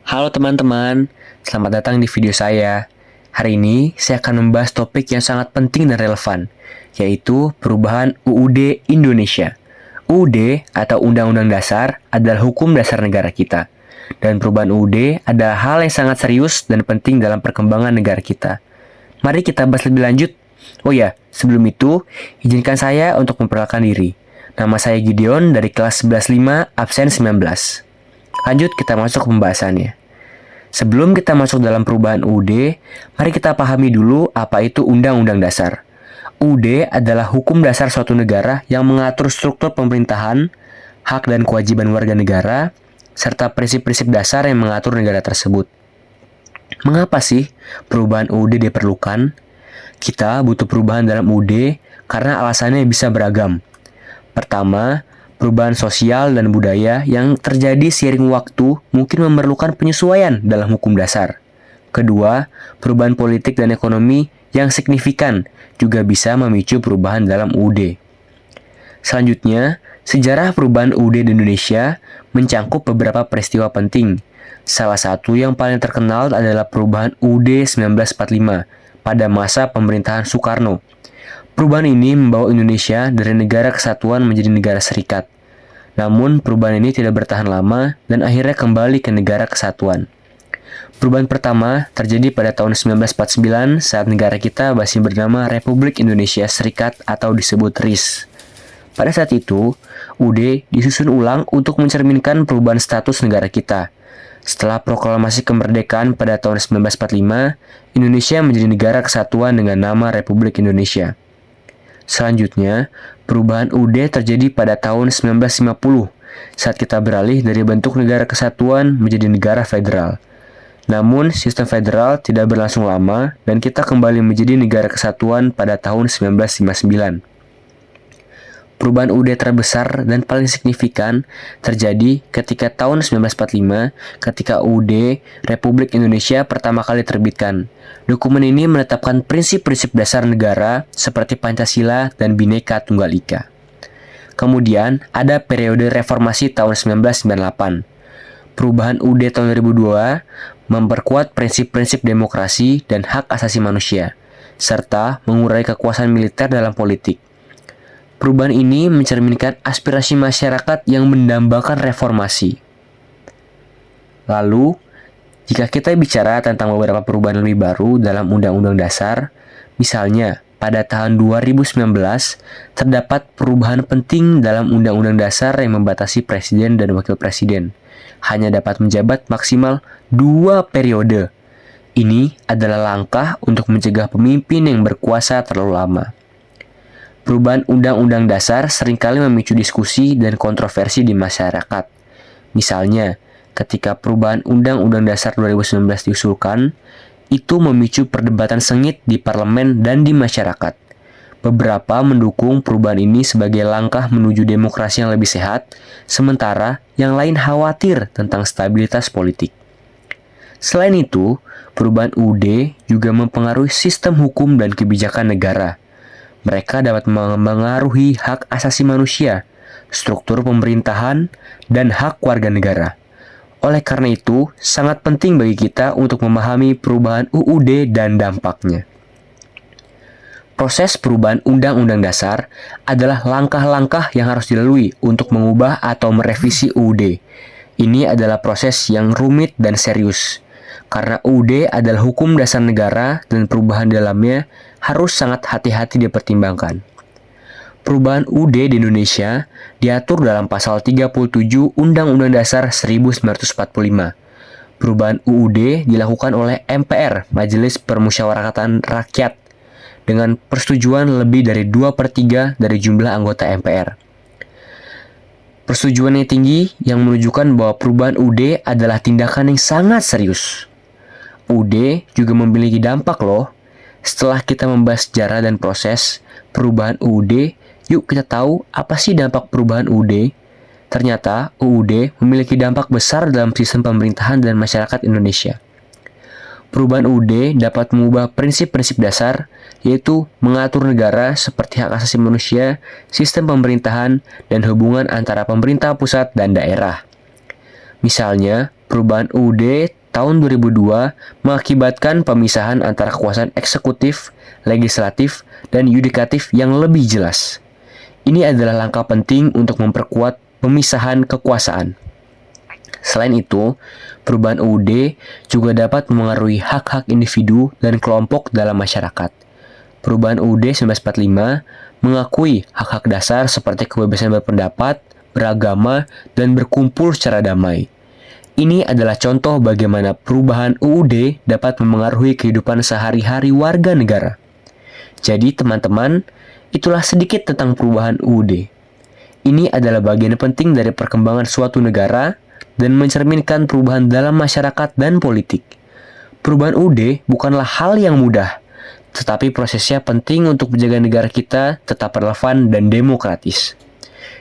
Halo teman-teman, selamat datang di video saya. Hari ini saya akan membahas topik yang sangat penting dan relevan, yaitu perubahan UUD Indonesia. UUD atau Undang-Undang Dasar adalah hukum dasar negara kita. Dan perubahan UUD adalah hal yang sangat serius dan penting dalam perkembangan negara kita. Mari kita bahas lebih lanjut. Oh ya, sebelum itu, izinkan saya untuk memperkenalkan diri. Nama saya Gideon dari kelas 11.5 absen 19. Lanjut kita masuk ke pembahasannya. Sebelum kita masuk dalam perubahan UUD, mari kita pahami dulu apa itu Undang-Undang Dasar. UUD adalah hukum dasar suatu negara yang mengatur struktur pemerintahan, hak dan kewajiban warga negara, serta prinsip-prinsip dasar yang mengatur negara tersebut. Mengapa sih perubahan UUD diperlukan? Kita butuh perubahan dalam UUD karena alasannya bisa beragam. Pertama, perubahan sosial dan budaya yang terjadi seiring waktu mungkin memerlukan penyesuaian dalam hukum dasar. Kedua, perubahan politik dan ekonomi yang signifikan juga bisa memicu perubahan dalam UUD. Selanjutnya, sejarah perubahan UUD di Indonesia mencangkup beberapa peristiwa penting. Salah satu yang paling terkenal adalah perubahan UUD 1945 pada masa pemerintahan Soekarno. Perubahan ini membawa Indonesia dari negara kesatuan menjadi negara serikat. Namun, perubahan ini tidak bertahan lama dan akhirnya kembali ke negara kesatuan. Perubahan pertama terjadi pada tahun 1949 saat negara kita masih bernama Republik Indonesia Serikat atau disebut RIS. Pada saat itu, UUD disusun ulang untuk mencerminkan perubahan status negara kita. Setelah proklamasi kemerdekaan pada tahun 1945, Indonesia menjadi negara kesatuan dengan nama Republik Indonesia. Selanjutnya, perubahan UUD terjadi pada tahun 1950 saat kita beralih dari bentuk negara kesatuan menjadi negara federal. Namun, sistem federal tidak berlangsung lama dan kita kembali menjadi negara kesatuan pada tahun 1959. Perubahan UUD terbesar dan paling signifikan terjadi ketika tahun 1945 ketika UUD Republik Indonesia pertama kali terbitkan. Dokumen ini menetapkan prinsip-prinsip dasar negara seperti Pancasila dan Bhinneka Tunggal Ika. Kemudian ada periode reformasi tahun 1998. Perubahan UUD tahun 2002 memperkuat prinsip-prinsip demokrasi dan hak asasi manusia, serta mengurangi kekuasaan militer dalam politik. Perubahan ini mencerminkan aspirasi masyarakat yang mendambakan reformasi. Lalu, jika kita bicara tentang beberapa perubahan lebih baru dalam Undang-Undang Dasar, misalnya pada tahun 2019 terdapat perubahan penting dalam Undang-Undang Dasar yang membatasi presiden dan wakil presiden hanya dapat menjabat maksimal 2 periode. Ini adalah langkah untuk mencegah pemimpin yang berkuasa terlalu lama. Perubahan Undang-Undang Dasar seringkali memicu diskusi dan kontroversi di masyarakat. Misalnya, ketika perubahan Undang-Undang Dasar 2019 diusulkan, itu memicu perdebatan sengit di parlemen dan di masyarakat. Beberapa mendukung perubahan ini sebagai langkah menuju demokrasi yang lebih sehat, sementara yang lain khawatir tentang stabilitas politik. Selain itu, perubahan UUD juga mempengaruhi sistem hukum dan kebijakan negara. Mereka dapat mempengaruhi hak asasi manusia, struktur pemerintahan, dan hak warga negara. Oleh karena itu, sangat penting bagi kita untuk memahami perubahan UUD dan dampaknya. Proses perubahan Undang-Undang Dasar adalah langkah-langkah yang harus dilalui untuk mengubah atau merevisi UUD. Ini adalah proses yang rumit dan serius. Karena UUD adalah hukum dasar negara dan perubahan dalamnya harus sangat hati-hati dipertimbangkan. Perubahan UUD di Indonesia diatur dalam pasal 37 Undang-Undang Dasar 1945. Perubahan UUD dilakukan oleh MPR, Majelis Permusyawaratan Rakyat, dengan persetujuan lebih dari 2/3 dari jumlah anggota MPR. Persetujuannya tinggi yang menunjukkan bahwa perubahan UUD adalah tindakan yang sangat serius. UUD juga memiliki dampak loh. Setelah kita membahas sejarah dan proses perubahan UUD, yuk kita tahu apa sih dampak perubahan UUD. Ternyata UUD memiliki dampak besar dalam sistem pemerintahan dan masyarakat Indonesia. Perubahan UUD dapat mengubah prinsip-prinsip dasar, yaitu mengatur negara seperti hak asasi manusia, sistem pemerintahan, dan hubungan antara pemerintah pusat dan daerah. Misalnya, perubahan UUD tahun 2002 mengakibatkan pemisahan antara kekuasaan eksekutif, legislatif, dan yudikatif yang lebih jelas. Ini adalah langkah penting untuk memperkuat pemisahan kekuasaan. Selain itu, perubahan UUD juga dapat memengaruhi hak-hak individu dan kelompok dalam masyarakat. Perubahan UUD 1945 mengakui hak-hak dasar seperti kebebasan berpendapat, beragama, dan berkumpul secara damai. Ini adalah contoh bagaimana perubahan UUD dapat memengaruhi kehidupan sehari-hari warga negara. Jadi teman-teman, itulah sedikit tentang perubahan UUD. Ini adalah bagian penting dari perkembangan suatu negara dan mencerminkan perubahan dalam masyarakat dan politik. Perubahan UUD bukanlah hal yang mudah, tetapi prosesnya penting untuk menjaga negara kita tetap relevan dan demokratis.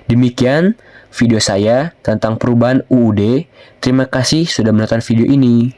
Demikian video saya tentang perubahan UUD. Terima kasih sudah menonton video ini.